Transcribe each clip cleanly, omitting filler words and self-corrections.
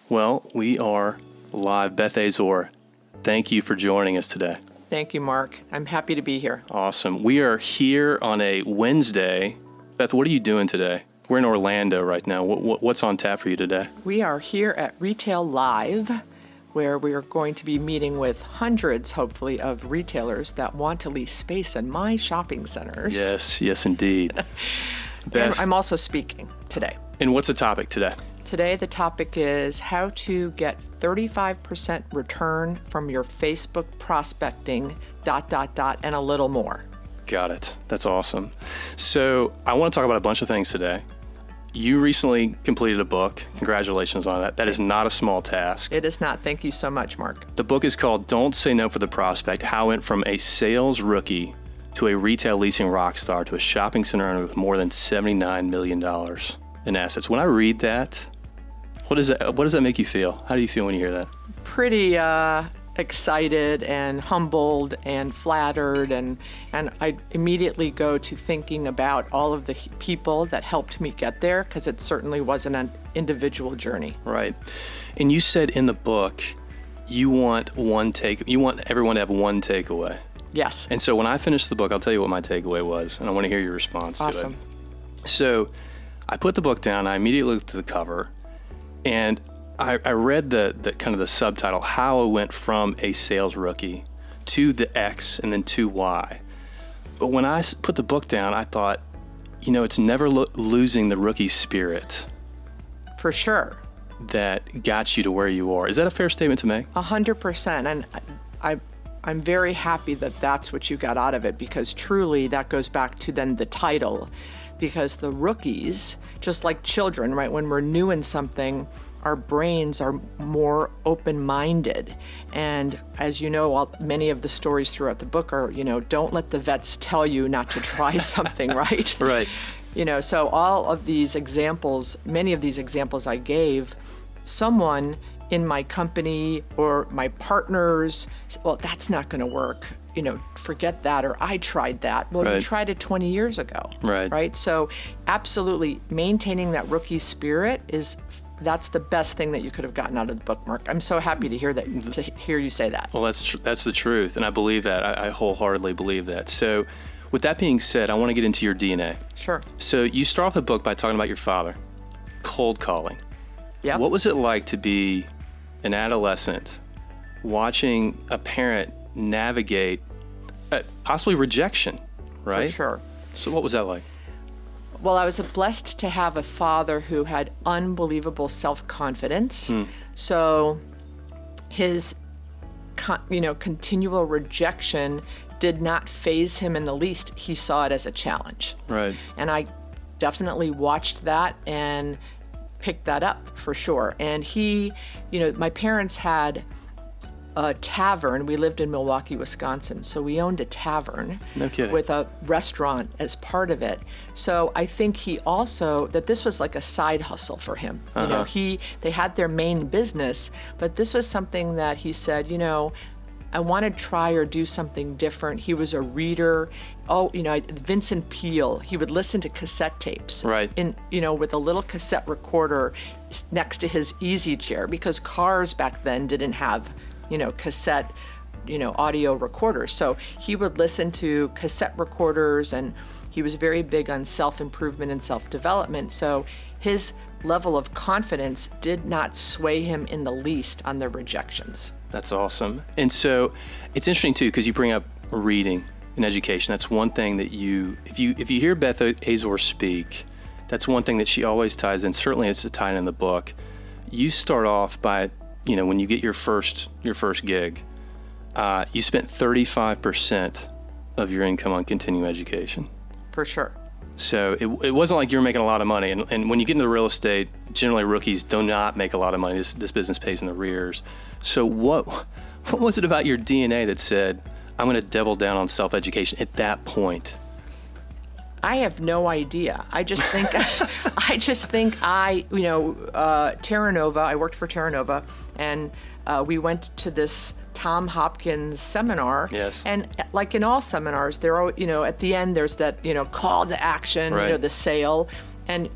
Well, we are live. Beth, Azor, thank you for joining us today. Thank you, Mark. I'm happy to be here. Awesome. We are here on a Wednesday. Beth, what are you doing today? We're in Orlando right now. What's on tap for you today? We are here at Retail Live, where we are going to be meeting with hundreds, hopefully, of retailers that want to lease space in my shopping centers. Yes, indeed. Beth, And I'm also speaking today. And what's the topic today? Today, the topic is how to get 35% return from your Facebook prospecting, ... and a little more. Got it. That's awesome. So I want to talk about a bunch of things today. You recently completed a book. Congratulations on that. That is not a small task. It is not. Thank you so much, Mark. The book is called Don't Say No for the Prospect, How I Went from a Sales Rookie to a Retail Leasing Rockstar to a Shopping Center Owner with more than $79 million in assets. When I read that, what does that make you feel? How do you feel when you hear that? Pretty excited and humbled and flattered, and I immediately go to thinking about all of the people that helped me get there, because it certainly wasn't an individual journey. Right. And you said in the book you want everyone to have one takeaway. Yes. And so when I finished the book, I'll tell you what my takeaway was, and I want to hear your response to it. Awesome. So I put the book down, I immediately looked at the cover, and I read the kind of the subtitle, How I Went from a Sales Rookie to the X and then to Y. But when I put the book down, I thought, it's never losing the rookie spirit. For sure. That got you to where you are. Is that a fair statement to make? 100%. And I'm very happy that that's what you got out of it, because truly that goes back to then the title. Because the rookies, just like children, right, when we're new in something, our brains are more open-minded. And as you know, many of the stories throughout the book are, don't let the vets tell you not to try something, right? Right. So all of these examples, many of these examples I gave, someone in my company or my partners, well, that's not going to work. Forget that, or I tried that. Well, right. You tried it 20 years ago. Right. So absolutely maintaining that rookie spirit that's the best thing that you could have gotten out of the book, Mark. I'm so happy to hear you say that. Well, that's the truth, and I believe that. I wholeheartedly believe that. So with that being said, I want to get into your DNA. Sure. So you start off the book by talking about your father, cold calling. Yeah. What was it like to be an adolescent watching a parent navigate possibly rejection, right? For sure. So what was that like? Well, I was blessed to have a father who had unbelievable self-confidence. So his, continual rejection did not faze him in the least. He saw it as a challenge. Right. And I definitely watched that and picked that up for sure. And he, my parents had a tavern. We lived in Milwaukee, Wisconsin, so we owned a tavern. No kidding. With a restaurant as part of it. So I think he also, that this was like a side hustle for him. Uh-huh. They had their main business, but this was something that he said, I want to try or do something different. He was a reader. Vincent Peale, he would listen to cassette tapes. Right. With a little cassette recorder next to his easy chair, because cars back then didn't have cassette, audio recorders. So he would listen to cassette recorders, and he was very big on self-improvement and self-development. So his level of confidence did not sway him in the least on the rejections. That's awesome. And so it's interesting too, because you bring up reading and education. That's one thing that if you hear Beth Azor speak, that's one thing that she always ties in. Certainly it's tied in the book. You start off by, when you get your first gig, you spent 35% of your income on continuing education. For sure. So it wasn't like you were making a lot of money. And when you get into real estate, generally rookies do not make a lot of money. This business pays in the rears. So what was it about your DNA that said, I'm going to double down on self-education at that point? I have no idea. I just think, Terra Nova, I worked for Terra Nova, and we went to this Tom Hopkins seminar. Yes. And like in all seminars, there are, at the end, there's that, call to action, right. The sale. And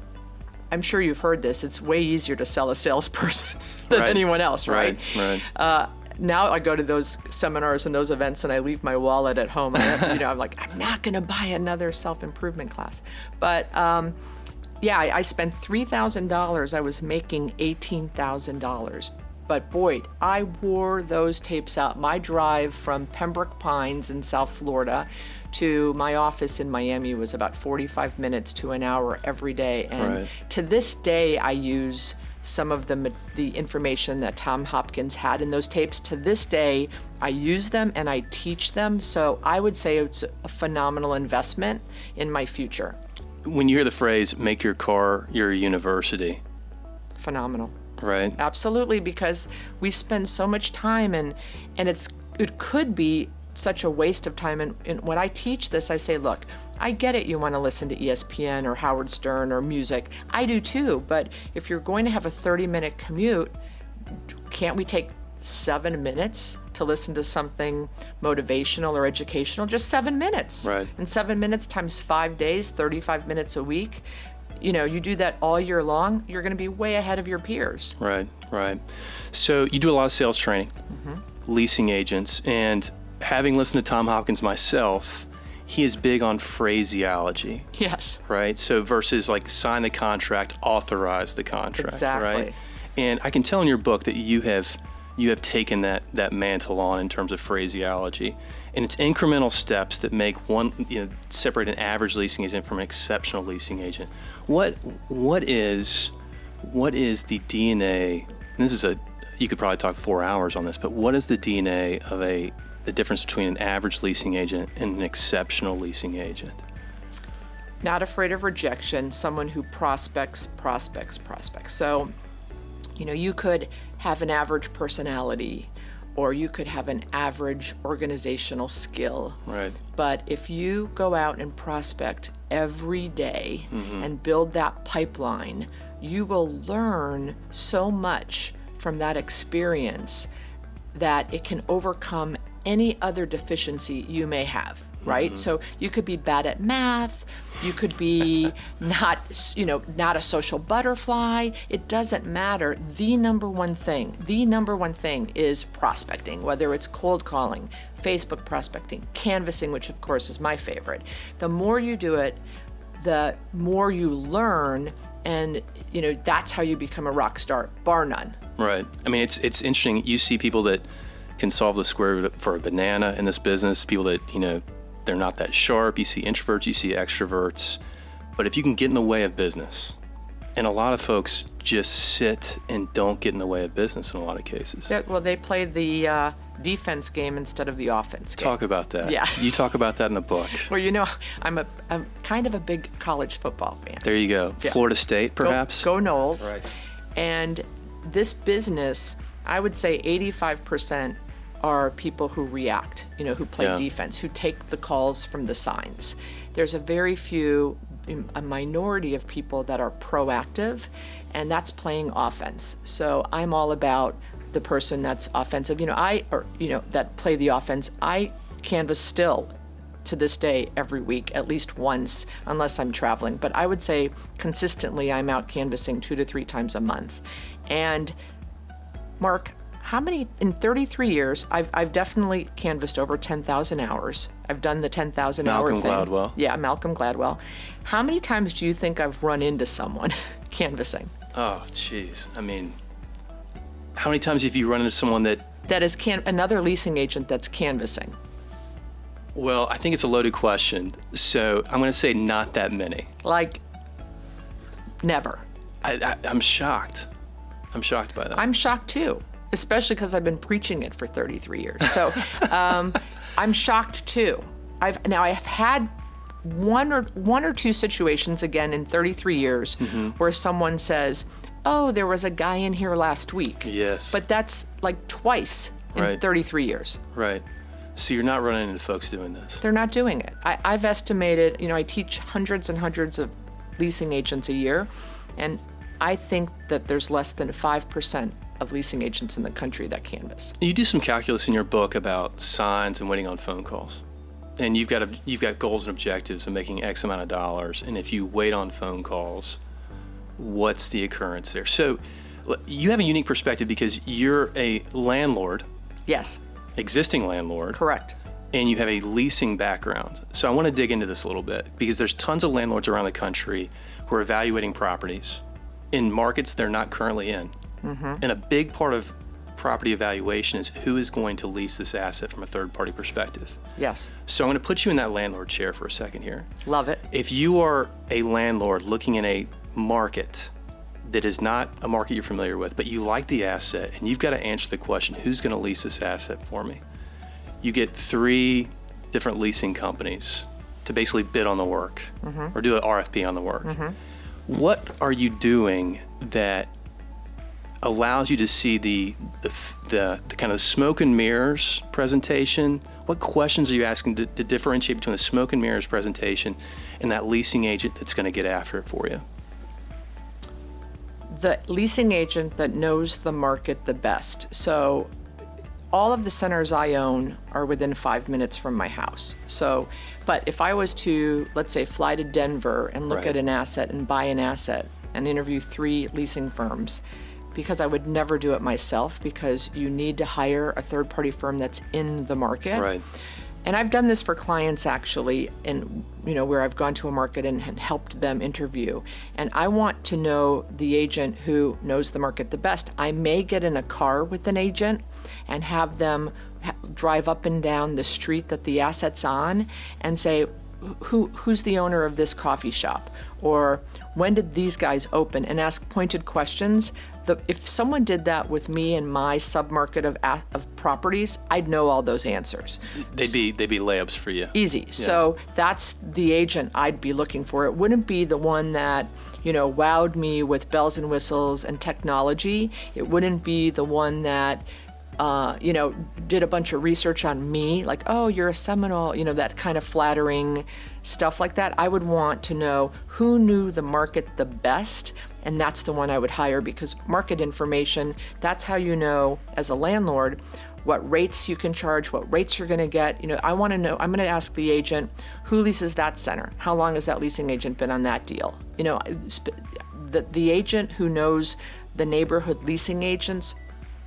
I'm sure you've heard this. It's way easier to sell a salesperson than anyone else, right? Right. Now I go to those seminars and those events and I leave my wallet at home. I'm like, I'm not going to buy another self-improvement class. But I spent $3,000. I was making $18,000. But boy, I wore those tapes out. My drive from Pembroke Pines in South Florida to my office in Miami was about 45 minutes to an hour every day. And to this day, I use some of the information that Tom Hopkins had in those tapes. To this day, I use them and I teach them. So I would say it's a phenomenal investment in my future. When you hear the phrase, make your car your university. Phenomenal. Right. Absolutely, because we spend so much time and it could be such a waste of time. And when I teach this, I say, look, I get it. You want to listen to ESPN or Howard Stern or music. I do too. But if you're going to have a 30-minute commute, can't we take 7 minutes to listen to something motivational or educational? Just 7 minutes. Right. And 7 minutes times 5 days, 35 minutes a week. You do that all year long, you're going to be way ahead of your peers. Right. So you do a lot of sales training, leasing agents, and having listened to Tom Hopkins myself, he is big on phraseology. Yes. Right? So versus like sign the contract, authorize the contract. Exactly. Right? And I can tell in your book that you have taken that mantle on in terms of phraseology. And it's incremental steps that make separate an average leasing agent from an exceptional leasing agent. What is the DNA? And you could probably talk 4 hours on this, but what is the DNA of the difference between an average leasing agent and an exceptional leasing agent? Not afraid of rejection, someone who prospects. So, you could have an average personality, or you could have an average organizational skill. Right. But if you go out and prospect every day and build that pipeline, you will learn so much from that experience that it can overcome any other deficiency you may have. Right? So you could be bad at math, you could be not a social butterfly. It doesn't matter. The number one thing is prospecting, whether it's cold calling, Facebook prospecting, canvassing, which of course is my favorite. The more you do it, the more you learn, and that's how you become a rock star, bar none. Right. I mean, it's interesting. You see people that can solve the square root for a banana in this business, people that, they're not that sharp. You see introverts, you see extroverts. But if you can get in the way of business, and a lot of folks just sit and don't get in the way of business in a lot of cases. Yeah, well, they play the defense game instead of the offense game. Talk about that. Yeah. You talk about that in the book. Well, I'm kind of a big college football fan. There you go. Yeah. Florida State, perhaps? Go Noles. Right. And this business, I would say 85% are people who react, who play defense, who take the calls from the signs. There's a minority of people that are proactive, and that's playing offense. So I'm all about the person that's offensive. That play the offense. I canvass still to this day every week, at least once, unless I'm traveling. But I would say consistently I'm out canvassing 2 to 3 times a month. And Mark, how many, in 33 years, I've definitely canvassed over 10,000 hours. I've done the 10,000 hour thing. Malcolm Gladwell. Yeah, Malcolm Gladwell. How many times do you think I've run into someone canvassing? Oh, geez. I mean, how many times have you run into someone that is another leasing agent that's canvassing? Well, I think it's a loaded question. So I'm going to say not that many. Like, never. I'm shocked. I'm shocked by that. I'm shocked too. Especially because I've been preaching it for 33 years. So I'm shocked too. I've had one or two situations again in 33 years where someone says, "Oh, there was a guy in here last week." Yes. But that's like twice in 33 years. Right. So you're not running into folks doing this. They're not doing it. I've estimated, I teach hundreds and hundreds of leasing agents a year, and I think that there's less than 5% of leasing agents in the country that canvass. You do some calculus in your book about signs and waiting on phone calls. And you've got goals and objectives of making X amount of dollars. And if you wait on phone calls, what's the occurrence there? So you have a unique perspective because you're a landlord, Yes, existing landlord, correct. and you have a leasing background. So I want to dig into this a little bit because there's tons of landlords around the country who are evaluating properties in markets they're not currently in. And a big part of property evaluation is who is going to lease this asset from a third-party perspective. Yes, So I'm going to put you in that landlord chair for a second here. love it. If you are a landlord looking in a market that is not a market you're familiar with, but you like the asset and you've got to answer the question, who's going to lease this asset for me? You get 3 different leasing companies to basically bid on the work or do an RFP on the work. What are you doing that allows you to see the kind of smoke and mirrors presentation? What questions are you asking to differentiate between the smoke and mirrors presentation and that leasing agent that's going to get after it for you? The leasing agent that knows the market the best. So all of the centers I own are within 5 minutes from my house. So, but if I was to, let's say, fly to Denver and look Right. at an asset and buy an asset and interview 3 leasing firms, because I would never do it myself because you need to hire a third-party firm that's in the market. Right. And I've done this for clients actually, and where I've gone to a market and helped them interview. And I want to know the agent who knows the market the best. I may get in a car with an agent and have them drive up and down the street that the asset's on and say, who's the owner of this coffee shop? Or when did these guys open? And ask pointed questions. If someone did that with me in my submarket of properties, I'd know all those answers. They'd be layups for you. Easy. Yeah. So that's the agent I'd be looking for. It wouldn't be the one that, wowed me with bells and whistles and technology. It wouldn't be the one that did a bunch of research on me, like, oh, you're a Seminole, that kind of flattering stuff like that. I would want to know who knew the market the best, and that's the one I would hire, because market information, that's how you know as a landlord what rates you can charge, what rates you're going to get. I want to know, I'm going to ask the agent, who leases that center? How long has that leasing agent been on that deal? The agent who knows the neighborhood leasing agents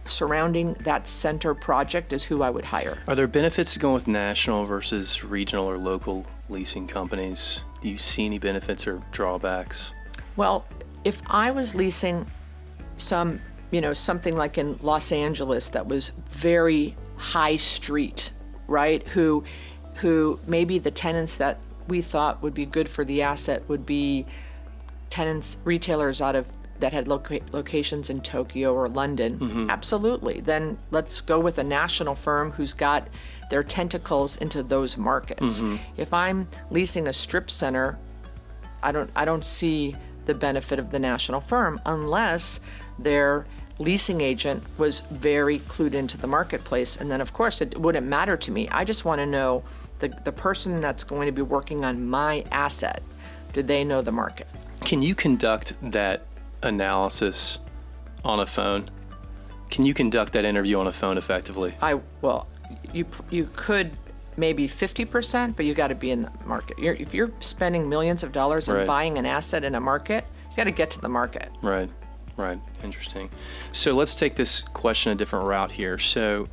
surrounding that center project is who I would hire. Are there benefits to going with national versus regional or local leasing companies? Do you see any benefits or drawbacks? Well, if I was leasing something like in Los Angeles that was very high street, right? Who maybe the tenants that we thought would be good for the asset would be tenants, retailers that had locations in Tokyo or London. Absolutely. Then let's go with a national firm who's got their tentacles into those markets. If I'm leasing a strip center, I don't see the benefit of the national firm unless their leasing agent was very clued into the marketplace. And then of course it wouldn't matter to me. I just want to know the person that's going to be working on my asset, do they know the market? Can you conduct that analysis on a phone? Can you conduct that interview on a phone effectively? You could maybe 50%, but you got to be in the market. If you're spending millions of dollars and buying an asset in a market, you got to get to the market. Right. Interesting. So let's take this question a different route here. So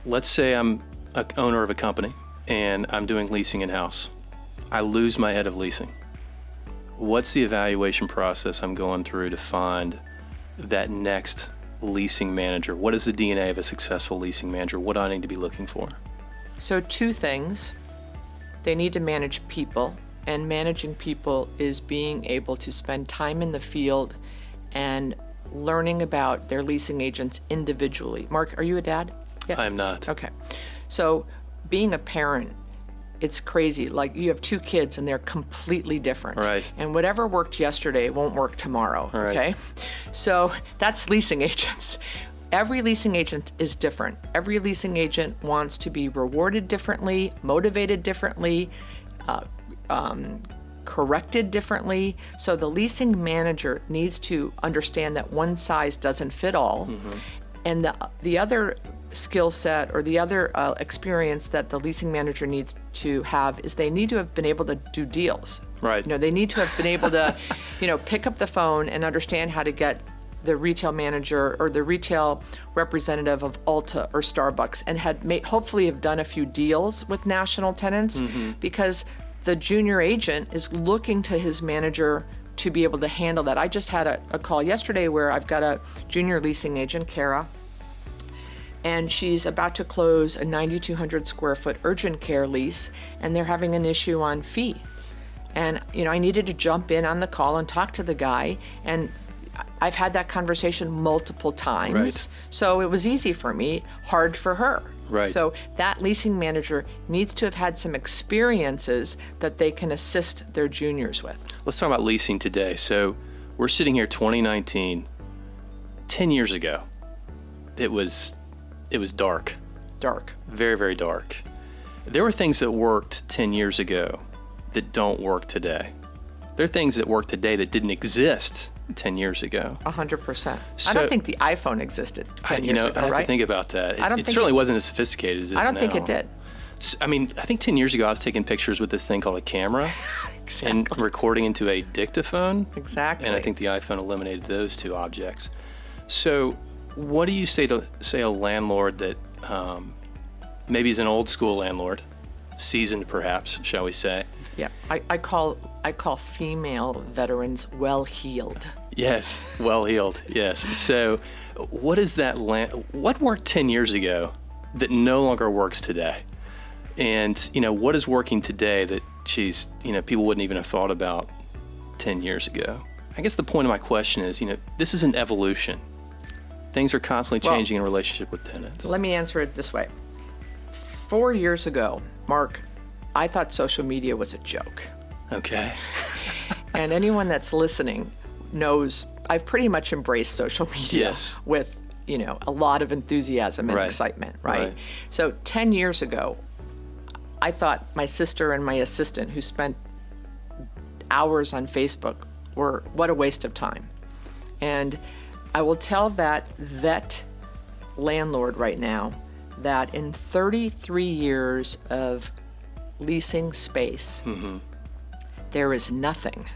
let's say I'm an owner of a company and I'm doing leasing in-house. I lose my head of leasing. What's the evaluation process I'm going through to find that next leasing manager? What is the DNA of a successful leasing manager? What do I need to be looking for? So 2 things. They need to manage people, and managing people is being able to spend time in the field and learning about their leasing agents individually. Mark, are you a dad? Yeah. I'm not. Okay. So being a parent, it's crazy. Like, you have 2 kids and they're completely different. Right. And whatever worked yesterday won't work tomorrow. Right. Okay. So that's leasing agents. Every leasing agent is different. Every leasing agent wants to be rewarded differently, motivated differently, corrected differently. So the leasing manager needs to understand that one size doesn't fit all. And the other skill set or the other experience that the leasing manager needs to have is they need to have been able to do deals. Right. They need to have been able to, pick up the phone and understand how to get the retail manager or the retail representative of Ulta or Starbucks and hopefully have done a few deals with national tenants, because the junior agent is looking to his manager to be able to handle that. I just had a call yesterday where I've got a junior leasing agent, Kara, and she's about to close a 9,200 square foot urgent care lease, and they're having an issue on fee. And, I needed to jump in on the call and talk to the guy, and I've had that conversation multiple times. Right. So it was easy for me, hard for her. Right. So that leasing manager needs to have had some experiences that they can assist their juniors with. Let's talk about leasing today. So we're sitting here 2019. 10 years ago, it was dark. Dark. Very, very dark. There were things that worked 10 years ago that don't work today. There are things that work today that didn't exist 10 years ago. 100%. So, I don't think the iPhone existed 10 years ago, I have right? to think about that. I don't It think certainly wasn't as sophisticated as it is now. I don't think it did. I mean, I think 10 years ago I was taking pictures with this thing called a camera and recording into a dictaphone. Exactly. And I think the iPhone eliminated those two objects. So what do you say to a landlord that maybe is an old school landlord, seasoned perhaps, shall we say? Yeah, I call female veterans well-heeled. Yes, well-heeled, yes. So what is that what worked 10 years ago that no longer works today? And, what is working today that people wouldn't even have thought about 10 years ago? I guess the point of my question is, this is an evolution. Things are constantly changing in relationship with tenants. Let me answer it this way. 4 years ago, Mark, I thought social media was a joke. Okay. And anyone that's listening knows I've pretty much embraced social media Yes. with, a lot of enthusiasm and excitement, right? So 10 years ago, I thought my sister and my assistant who spent hours on Facebook what a waste of time. And I will tell that vet landlord right now that in 33 years of leasing space, there is nothing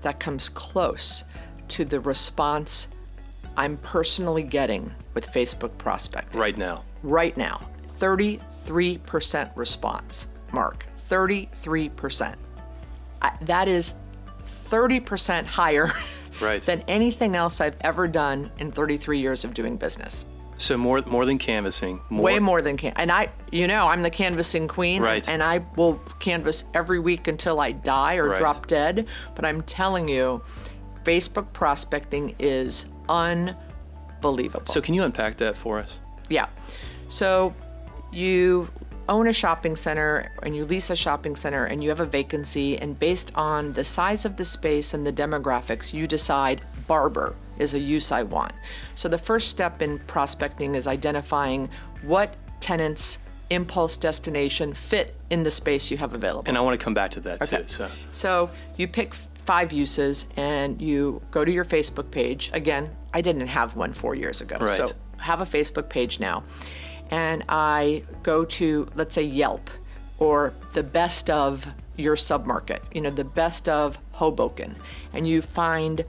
that comes close to the response I'm personally getting with Facebook prospecting. Right now. Right now. 33% response, Mark. 33%. That is 30% higher than anything else I've ever done in 33 years of doing business. So more than canvassing. Way more than and I'm the canvassing queen, right. And I will canvass every week until I die or drop dead. But I'm telling you, Facebook prospecting is unbelievable. So can you unpack that for us? Yeah. So you own a shopping center and you lease a shopping center and you have a vacancy, and based on the size of the space and the demographics, you decide barber is a use I want. So the first step in prospecting is identifying what tenants' impulse destination fit in the space you have available. And I want to come back to that too. So you pick 5 uses and you go to your Facebook page. Again, I didn't have one 4 years ago. Right. So have a Facebook page now. And I go to, let's say, Yelp or the best of your submarket, the best of Hoboken. And you find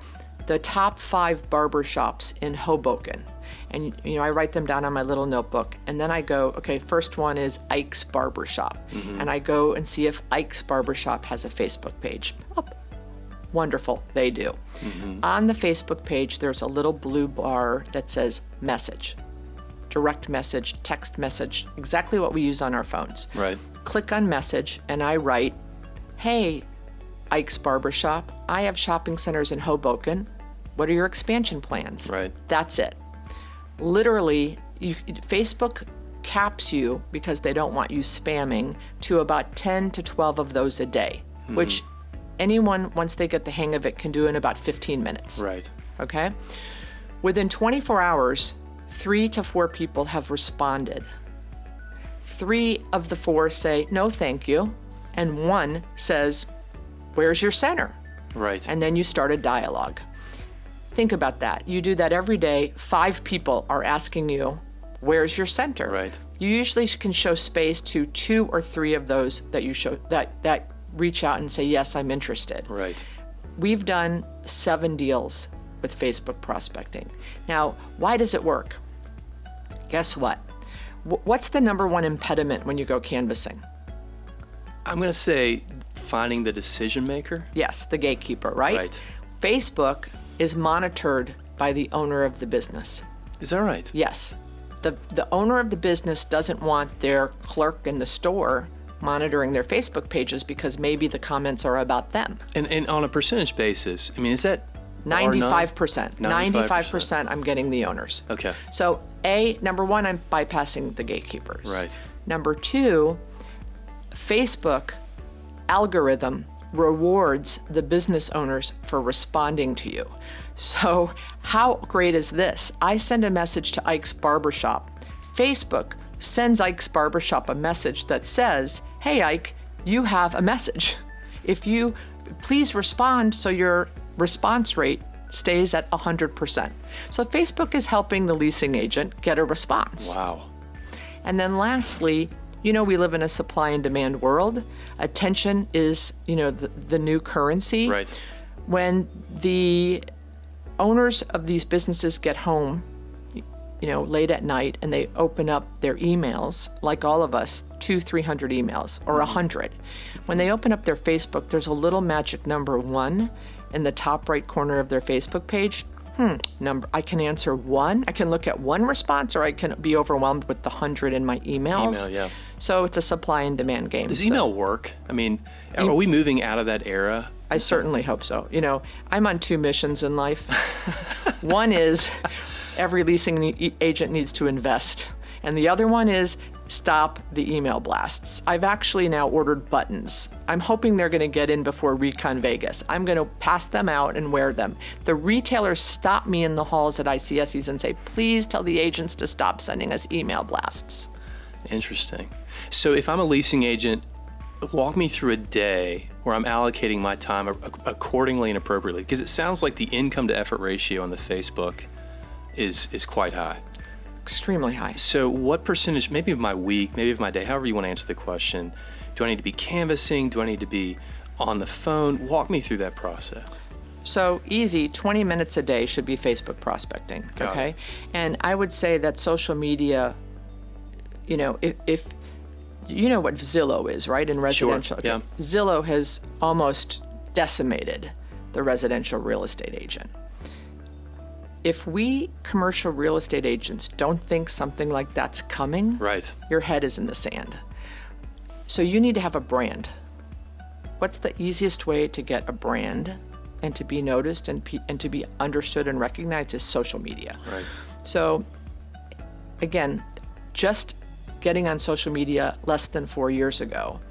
the top 5 barber shops in Hoboken. And, I write them down on my little notebook. And then I go, okay, first one is Ike's Barber Shop. And I go and see if Ike's Barber Shop has a Facebook page. Oh, wonderful, they do. On the Facebook page, there's a little blue bar that says message. Direct message, text message, exactly what we use on our phones. Right. Click on message, and I write, hey, Ike's Barbershop, I have shopping centers in Hoboken. What are your expansion plans? Right. That's it. Literally, Facebook caps you because they don't want you spamming to about 10 to 12 of those a day, which anyone, once they get the hang of it, can do in about 15 minutes. Right. Okay? Within 24 hours, 3 to 4 people have responded. 3 of the 4 say, no, thank you. And 1 says, where's your center? Right. And then you start a dialogue. Think about that. You do that every day. 5 people are asking you Where's your center? Right. You usually can show space to 2 or 3 of those that you show that reach out and say, yes, I'm interested. Right. We've done 7 deals with Facebook prospecting. Now, why does it work? Guess what? What's the number one impediment when you go canvassing? I'm going to say finding the decision maker. Yes, the gatekeeper, right? Right. Facebook is monitored by the owner of the business. Is that right? Yes. The owner of the business doesn't want their clerk in the store monitoring their Facebook pages because maybe the comments are about them. And on a percentage basis, I mean, is that 95%. 95%. 95% I'm getting the owners. Okay. So number one, I'm bypassing the gatekeepers. Right. Number 2, Facebook algorithm rewards the business owners for responding to you. So how great is this? I send a message to Ike's Barbershop. Facebook sends Ike's Barbershop a message that says, hey, Ike, you have a message. If you please respond so your response rate stays at 100%. So Facebook is helping the leasing agent get a response. Wow. And then lastly, we live in a supply and demand world. Attention is, the new currency. Right. When the owners of these businesses get home, late at night and they open up their emails, like all of us, 200-300 emails or 100. When they open up their Facebook, there's a little magic number 1 in the top right corner of their Facebook page. I can answer 1. I can look at 1 response, or I can be overwhelmed with the 100 in my emails. Email, yeah. So it's a supply and demand game. Does email work? I mean, are we moving out of that era? I certainly hope so. I'm on 2 missions in life. One is every leasing agent needs to invest. And the other one is stop the email blasts. I've actually now ordered buttons. I'm hoping they're going to get in before Recon Vegas. I'm going to pass them out and wear them. The retailers stop me in the halls at ICSCs and say, please tell the agents to stop sending us email blasts. Interesting. So if I'm a leasing agent, walk me through a day where I'm allocating my time accordingly and appropriately, because it sounds like the income to effort ratio on the Facebook is quite high. Extremely high. So what percentage, maybe of my week, maybe of my day, however you want to answer the question, do I need to be canvassing? Do I need to be on the phone? Walk me through that process. So easy, 20 minutes a day should be Facebook prospecting, okay? And I would say that social media, if you know what Zillow is, right, in residential? Sure, yeah. Zillow has almost decimated the residential real estate agent. If we commercial real estate agents don't think something like that's coming, right, your head is in the sand. So you need to have a brand. What's the easiest way to get a brand and to be noticed and to be understood and recognized is social media. Right. So again, just getting on social media less than 4 years ago,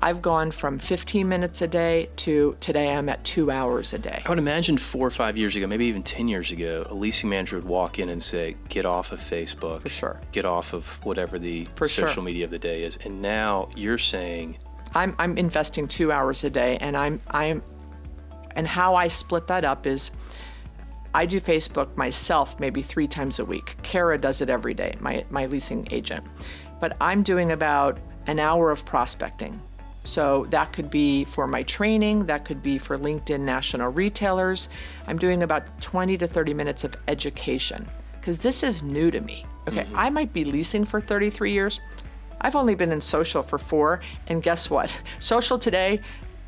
I've gone from 15 minutes a day to today I'm at 2 hours a day. I would imagine 4 or 5 years ago, maybe even 10 years ago, a leasing manager would walk in and say, get off of Facebook. For sure. Get off of whatever the social media of the day is. And now you're saying... I'm investing 2 hours a day, and and how I split that up is I do Facebook myself maybe 3 times a week. Kara does it every day, my leasing agent. But I'm doing about an hour of prospecting. So that could be for my training, that could be for LinkedIn national retailers. I'm doing about 20 to 30 minutes of education because this is new to me. Okay, I might be leasing for 33 years. I've only been in social for 4, and guess what? Social today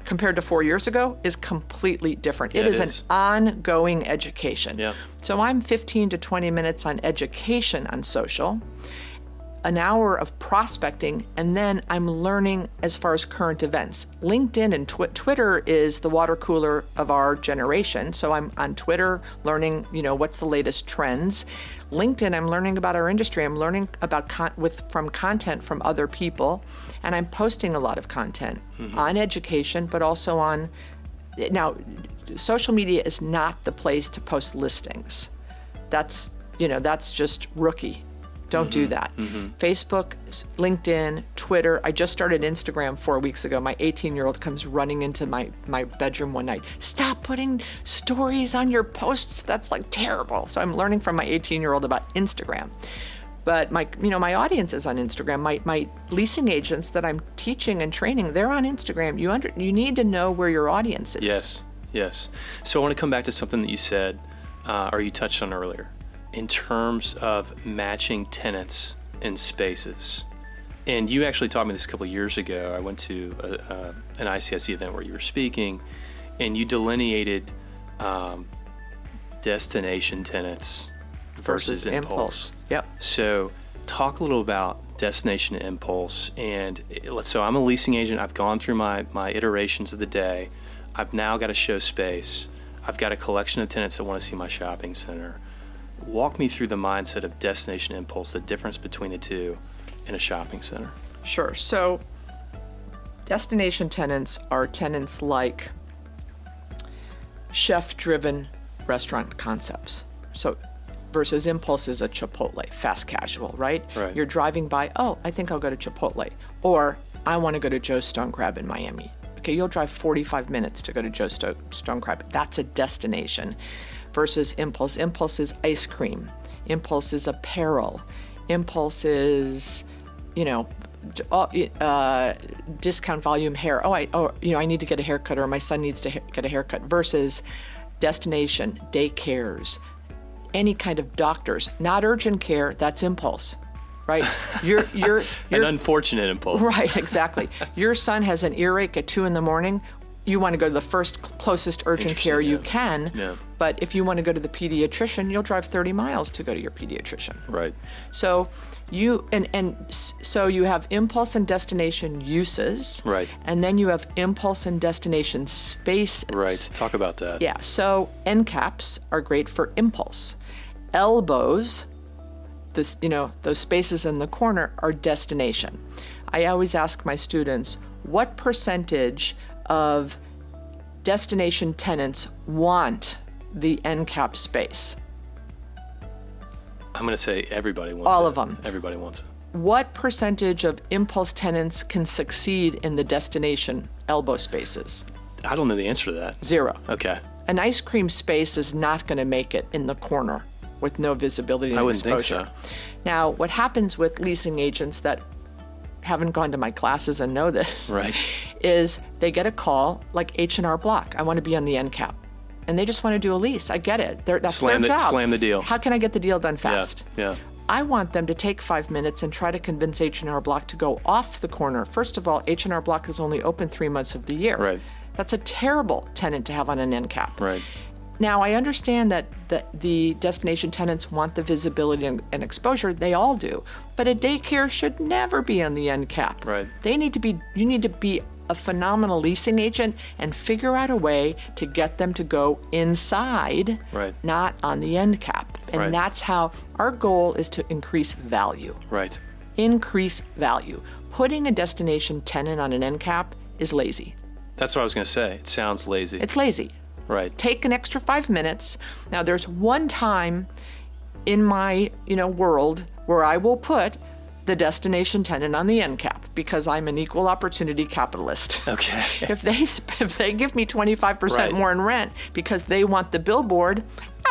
compared to 4 years ago is completely different. It is an ongoing education. Yeah. So I'm 15 to 20 minutes on education on social, an hour of prospecting, and then I'm learning as far as current events. LinkedIn and Twitter is the water cooler of our generation. So I'm on Twitter learning, what's the latest trends. LinkedIn, I'm learning about our industry. I'm learning about from content from other people, and I'm posting a lot of content on education, but also on. Now, social media is not the place to post listings. That's just rookie. Don't do that. Facebook, LinkedIn, Twitter. I just started Instagram 4 weeks ago. My 18-year-old comes running into my bedroom one night. Stop putting stories on your posts. That's like terrible. So I'm learning from my 18-year-old about Instagram. But my audience is on Instagram. My leasing agents that I'm teaching and training, they're on Instagram. You need to know where your audience is. Yes. So I want to come back to something that you said, or you touched on earlier, in terms of matching tenants in spaces. And you actually taught me this a couple of years ago. I went to an ICSC event where you were speaking, and you delineated destination tenants versus impulse. Yep. So talk a little about destination and impulse. And so I'm a leasing agent. I've gone through my iterations of the day. I've now got to show space. I've got a collection of tenants that want to see my shopping center. Walk me through the mindset of destination impulse, the difference between the two in a shopping center. Sure. So destination tenants are tenants like chef-driven restaurant concepts. So versus impulse is a Chipotle, fast casual, right? Right. You're driving by, oh, I think I'll go to Chipotle. Or I want to go to Joe's Stone Crab in Miami. Okay, you'll drive 45 minutes to go to Joe's Stone Crab. That's a destination. Versus impulse. Impulse is ice cream. Impulse is apparel. Impulse is, discount volume hair. I need to get a haircut, or my son needs to get a haircut. Versus destination, daycares, any kind of doctors. Not urgent care, that's impulse, right? You're an unfortunate impulse. Right, exactly. Your son has an earache at 2 a.m. You want to go to the first closest urgent care you can. Yeah. But if you want to go to the pediatrician, you'll drive 30 miles to go to your pediatrician. Right. So you so you have impulse and destination uses. Right. And then you have impulse and destination spaces. Right. Talk about that. Yeah. So end caps are great for impulse. Elbows, those spaces in the corner, are destination. I always ask my students, what percentage of destination tenants want the end cap space? I'm going to say everybody wants it. All of them. Everybody wants it. What percentage of impulse tenants can succeed in the destination elbow spaces? I don't know the answer to that. 0. Okay. An ice cream space is not going to make it in the corner with no visibility and I wouldn't exposure. think so. Now, what happens with leasing agents that haven't gone to my classes and know this, Right. is they get a call like H&R Block. I want to be on the end cap. And they just want to do a lease. I get it. That's their job. Slam the deal. How can I get the deal done fast? Yeah. I want them to take 5 minutes and try to convince H&R Block to go off the corner. First of all, H&R Block is only open 3 months of the year. Right. That's a terrible tenant to have on an end cap. Right. Now, I understand that the destination tenants want the visibility and exposure. They all do. But a daycare should never be on the end cap. Right. You need to be a phenomenal leasing agent and figure out a way to get them to go inside, Right. not on the end cap. And Right. that's how our goal is to increase value. Right. Increase value. Putting a destination tenant on an end cap is lazy. That's what I was going to say. It sounds lazy. It's lazy. Right. Take an extra 5 minutes. Now, there's one time in my world where I will put the destination tenant on the end cap because I'm an equal opportunity capitalist. Okay. If they give me 25% Right. more in rent because they want the billboard,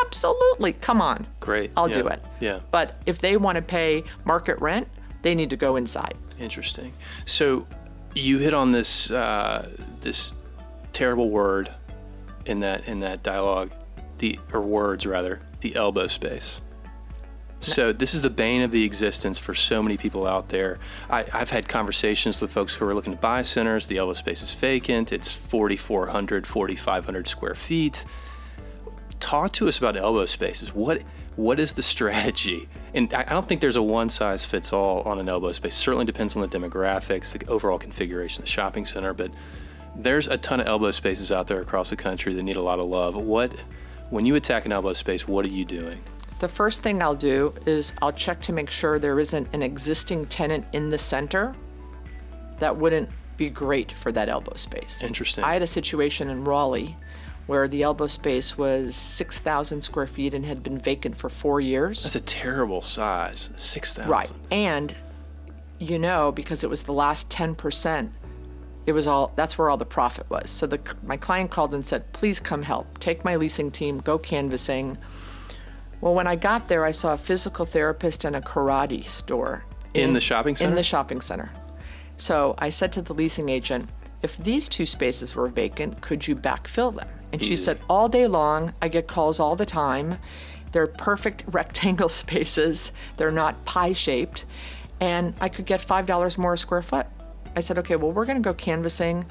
absolutely, come on. Great. I'll Yeah. do it. Yeah. But if they want to pay market rent, they need to go inside. Interesting. So you hit on this this terrible word in that dialogue, the elbow space. So this is the bane of the existence for so many people out there. I've had conversations with folks who are looking to buy centers. The elbow space is vacant. It's 4,400, 4,500 square feet. Talk to us about elbow spaces. What is the strategy? And I don't think there's a one-size-fits-all on an elbow space. Certainly depends on the demographics, the overall configuration of the shopping center, but there's a ton of elbow spaces out there across the country that need a lot of love. When you attack an elbow space, what are you doing? The first thing I'll do is I'll check to make sure there isn't an existing tenant in the center that wouldn't be great for that elbow space. Interesting. I had a situation in Raleigh where the elbow space was 6,000 square feet and had been vacant for 4 years. That's a terrible size, 6,000. Right. And, because it was the last 10%, that's where all the profit was. So my client called and said, please come help. Take my leasing team, go canvassing. Well, when I got there, I saw a physical therapist and a karate store. In the shopping center? In the shopping center. So I said to the leasing agent, if these 2 spaces were vacant, could you backfill them? And she said, all day long, I get calls all the time. They're perfect rectangle spaces. They're not pie-shaped. And I could get $5 more a square foot. I said, okay, well, we're going to go canvassing,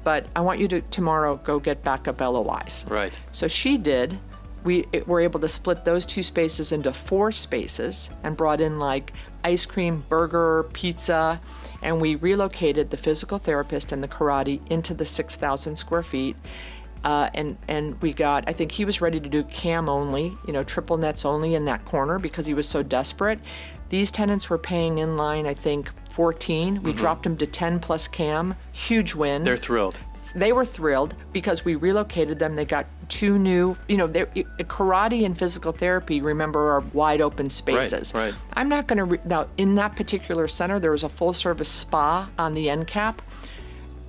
but I want you to tomorrow go get backup LOIs. Right. So she did. We were able to split those 2 spaces into 4 spaces and brought in like ice cream, burger, pizza, and we relocated the physical therapist and the karate into the 6,000 square feet. And we got, I think he was ready to do cam only, triple nets only in that corner because he was so desperate. These tenants were paying in line, I think, 14. We dropped them to 10 plus cam. Huge win. They're thrilled. They were thrilled because we relocated them. They got 2 new, karate and physical therapy, remember, are wide open spaces. Right. I'm not going to, now in that particular center, there was a full service spa on the end cap.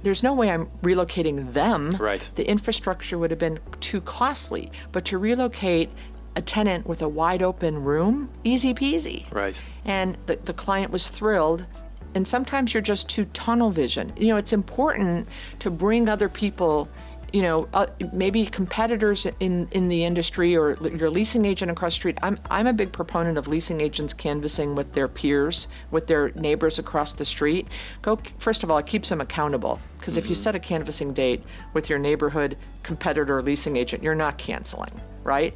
There's no way I'm relocating them. Right. The infrastructure would have been too costly. But to relocate a tenant with a wide open room, easy peasy. Right. And the client was thrilled. And sometimes you're just too tunnel vision. It's important to bring other people, maybe competitors in the industry or your leasing agent across the street. I'm a big proponent of leasing agents canvassing with their peers, with their neighbors across the street. First of all, it keeps them accountable. Because if you set a canvassing date with your neighborhood competitor leasing agent, you're not canceling, right?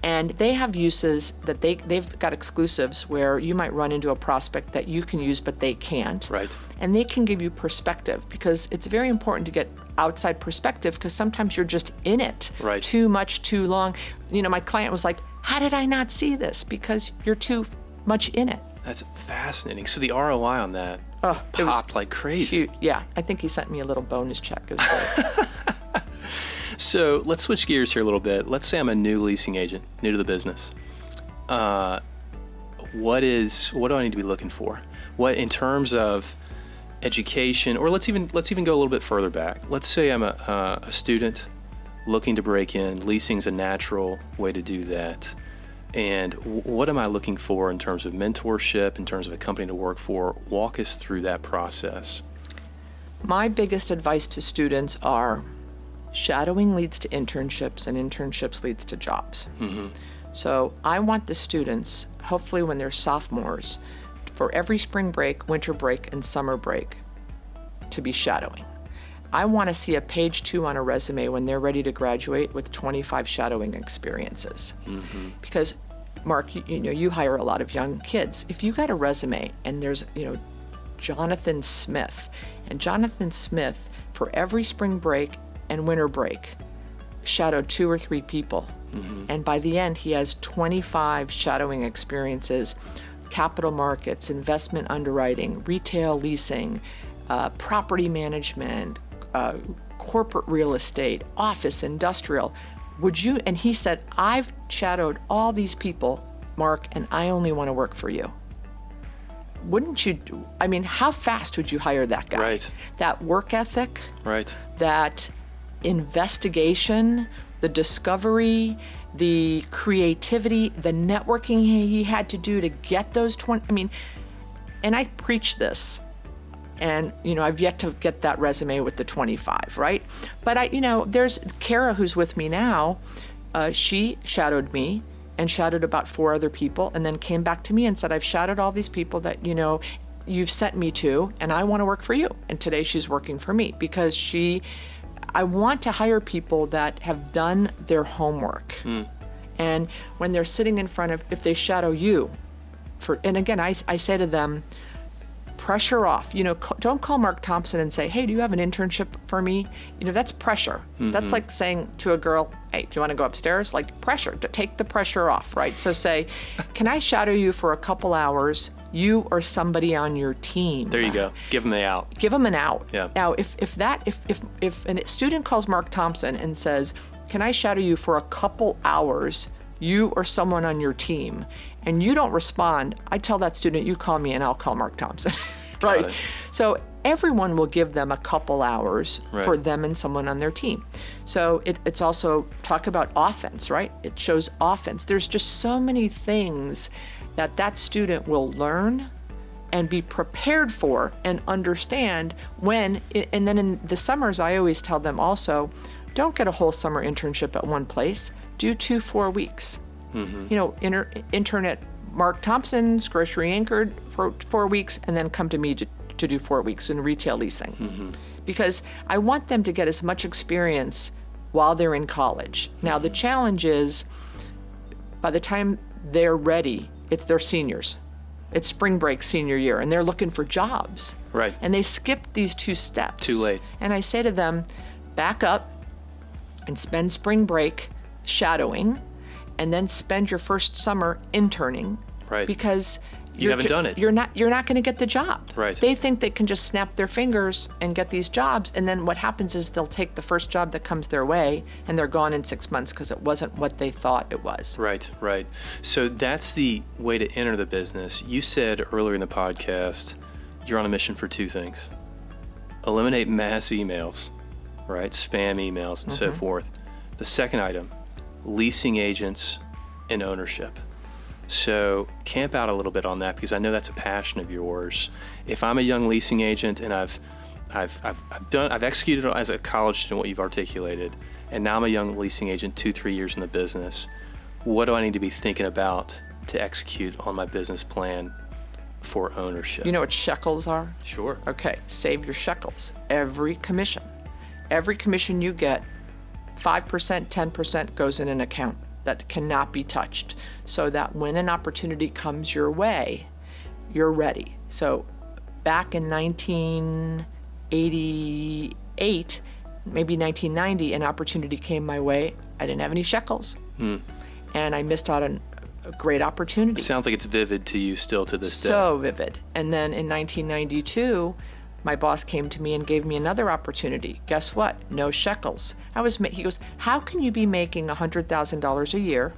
And they have uses that they've got exclusives where you might run into a prospect that you can use, but they can't. Right. And they can give you perspective because it's very important to get outside perspective because sometimes you're just in it Right. too much, too long. My client was like, how did I not see this? Because you're too much in it. That's fascinating. So the ROI on that It was popped like crazy. cute. Yeah, I think he sent me a little bonus check. It was great. So let's switch gears here a little bit. Let's say I'm a new leasing agent, new to the business. What do I need to be looking for? What in terms of education, or let's even go a little bit further back. Let's say I'm a student looking to break in. Leasing's a natural way to do that. And what am I looking for in terms of mentorship, in terms of a company to work for? Walk us through that process. My biggest advice to students are shadowing leads to internships and internships leads to jobs. Mm-hmm. So I want the students, hopefully when they're sophomores, for every spring break, winter break, and summer break, to be shadowing. I want to see a page 2 on a resume when they're ready to graduate with 25 shadowing experiences. Mm-hmm. Because, Mark, you hire a lot of young kids. If you got a resume and there's, Jonathan Smith, and Jonathan Smith, for every spring break and winter break, shadowed 2 or 3 people. Mm-hmm. And by the end, he has 25 shadowing experiences, capital markets, investment underwriting, retail leasing, property management, corporate real estate, office, industrial. Would you? And he said, I've shadowed all these people, Mark, and I only want to work for you. Wouldn't you? How fast would you hire that guy? Right. That work ethic. Right. That investigation, the discovery, the creativity, the networking he had to do to get those 20. And I preach this. And, I've yet to get that resume with the 25, right? But there's Kara who's with me now. She shadowed me and shadowed about 4 other people and then came back to me and said, I've shadowed all these people that, you've sent me to, and I want to work for you. And today she's working for me because I want to hire people that have done their homework. Mm. And when they're sitting in front of, if they shadow you, and again, I say to them, pressure off. Don't call Mark Thompson and say, hey, do you have an internship for me? That's pressure. Mm-hmm. That's like saying to a girl, hey, do you want to go upstairs? Like pressure, to take the pressure off, right? So say, can I shadow you for a couple hours, you or somebody on your team? There you go. Give them the out. Give them an out. Yeah. Now, if a student calls Mark Thompson and says, can I shadow you for a couple hours, you or someone on your team, and you don't respond, I tell that student, you call me and I'll call Mark Thompson. Right. So everyone will give them a couple hours Right. for them and someone on their team. So it's also talk about offense, right? It shows offense. There's just so many things that student will learn and be prepared for and understand when, and then in the summers, I always tell them also, don't get a whole summer internship at one place. Do 2 4 weeks. Intern at Mark Thompson's Grocery Anchored for 4 weeks, and then come to me to do 4 weeks in retail leasing. Because I want them to get as much experience while they're in college. Now, the challenge is by the time they're ready, they're seniors. It's spring break senior year, and they're looking for jobs. Right. And they skipped these 2 steps. Too late. And I say to them, back up and spend spring break shadowing, and then spend your first summer interning. Right. Because You haven't done it. You're not going to get the job. Right. They think they can just snap their fingers and get these jobs, and then what happens is they'll take the first job that comes their way, and they're gone in 6 months because it wasn't what they thought it was. Right. So that's the way to enter the business. You said earlier in the podcast, you're on a mission for 2 things. Eliminate mass emails, right? Spam emails and so forth. The second item, leasing agents and ownership. So camp out a little bit on that, because I know that's a passion of yours. If I'm a young leasing agent and I've executed as a college student what you've articulated, and now I'm a young leasing agent 2-3 years in the business, what do I need to be thinking about to execute on my business plan for ownership? You know what shekels are? Sure. Okay, save your shekels. Every commission you get, 5%, 10% goes in an account that cannot be touched, so that when an opportunity comes your way, you're ready. So back in 1988, maybe 1990, an opportunity came my way. I didn't have any shekels. And I missed out on a great opportunity. It sounds like it's vivid to you still to this day. So vivid. And then in 1992, my boss came to me and gave me another opportunity. Guess what? No shekels. He goes, how can you be making $100,000 a year?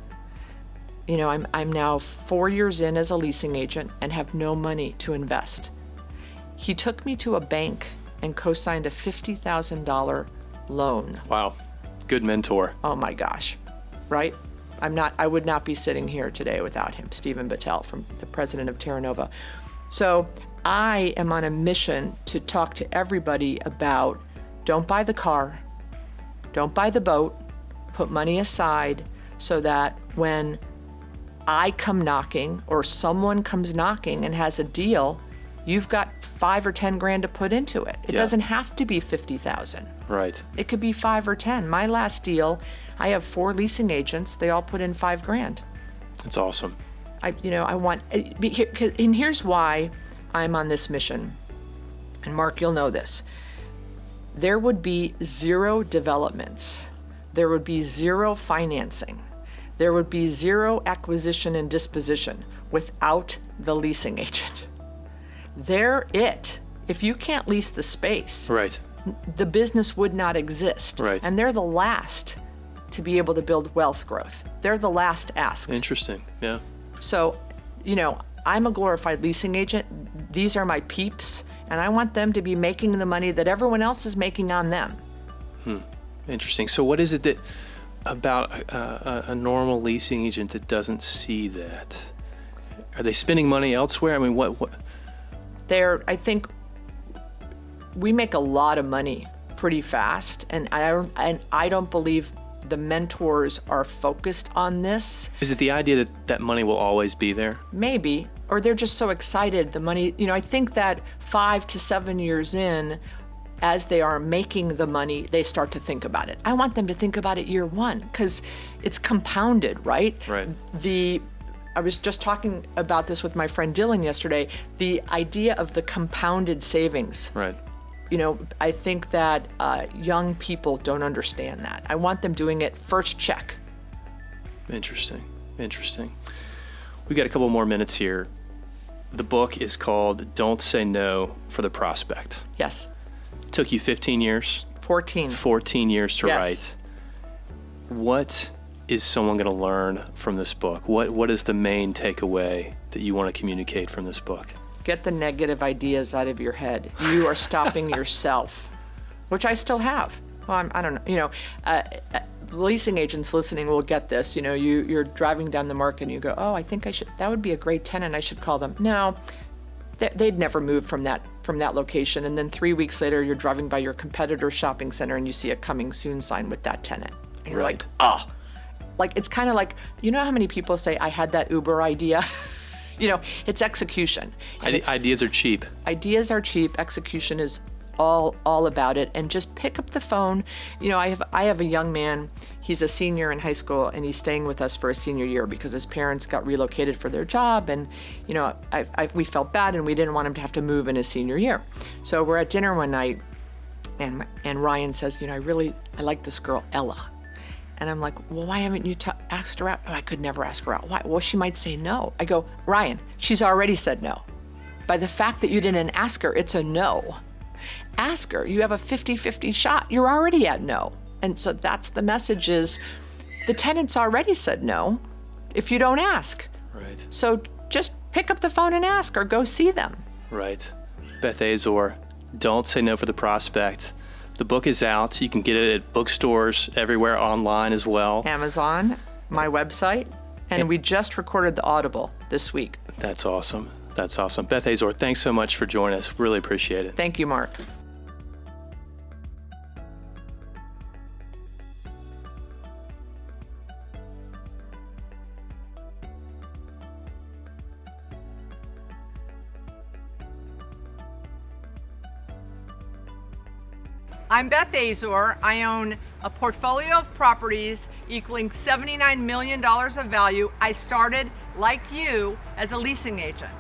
I'm now 4 years in as a leasing agent and have no money to invest. He took me to a bank and co-signed a $50,000 loan. Wow. Good mentor. Oh my gosh, right? I would not be sitting here today without him, Stephen Battelle, the president of Terra Nova. So I am on a mission to talk to everybody about, don't buy the car, don't buy the boat, put money aside so that when I come knocking or someone comes knocking and has a deal, you've got $5 or $10 grand to put into it. It doesn't have to be $50,000. Right. It could be 5 or 10. My last deal, I have 4 leasing agents. They all put in $5 grand. That's awesome. And here's why I'm on this mission. And Mark, you'll know this. There would be 0 developments. There would be 0 financing. There would be 0 acquisition and disposition without the leasing agent. They're it. If you can't lease the space, Right. the business would not exist. Right. And they're the last to be able to build wealth growth. They're the last asked. Interesting. Yeah. So, I'm a glorified leasing agent. These are my peeps, and I want them to be making the money that everyone else is making on them. Interesting. So what is it that about a normal leasing agent that doesn't see that? Are they spending money elsewhere? I mean, what? I think we make a lot of money pretty fast, and I don't believe the mentors are focused on this. Is it the idea that money will always be there? Maybe, or they're just so excited. The money, I think that 5 to 7 years in, as they are making the money, they start to think about it. I want them to think about it year 1, because it's compounded, right? Right. I was just talking about this with my friend Dylan yesterday, the idea of the compounded savings. Right. I think that young people don't understand that. I want them doing it first check. Interesting. We got a couple more minutes here. The book is called Don't Say No for the Prospect. Yes. Took you 15 years? 14. 14 years to Yes. write. What is someone going to learn from this book? What is the main takeaway that you want to communicate from this book? get the negative ideas out of your head. You are stopping yourself, which I still have. Well, I don't know, leasing agents listening will get this. You're driving down the market and you go, oh, I think that would be a great tenant. I should call them. No, they'd never move from that location. And then 3 weeks later, you're driving by your competitor's shopping center and you see a coming soon sign with that tenant. And you're like, oh, like, it's kind of like, how how many people say, I had that Uber idea? It's execution. Ideas are cheap. Ideas are cheap. Execution is all about it. And just pick up the phone. I have a young man. He's a senior in high school, and he's staying with us for a senior year because his parents got relocated for their job. And we felt bad, and we didn't want him to have to move in his senior year. So we're at dinner one night, and Ryan says, I like this girl Ella. And I'm like, well, why haven't you asked her out? Oh, I could never ask her out. Why? Well, she might say no. I go, Ryan, she's already said no. By the fact that you didn't ask her, it's a no. Ask her. You have a 50-50 shot. You're already at no. And so that's the message is the tenant's already said no if you don't ask. Right. So just pick up the phone and ask or go see them. Right. Beth Azor, Don't Say No for the Prospect. The book is out. You can get it at bookstores everywhere, online as well. Amazon, my website, and we just recorded the Audible this week. That's awesome. That's awesome. Beth Azor, thanks so much for joining us. Really appreciate it. Thank you, Mark. I'm Beth Azor. I own a portfolio of properties equaling $79 million of value. I started, like you, as a leasing agent.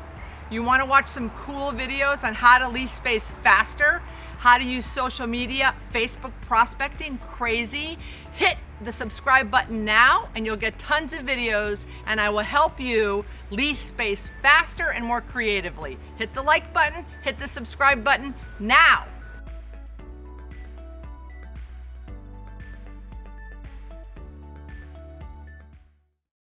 You want to watch some cool videos on how to lease space faster, how to use social media, Facebook prospecting, crazy? Hit the subscribe button now and you'll get tons of videos, and I will help you lease space faster and more creatively. Hit the like button, hit the subscribe button now.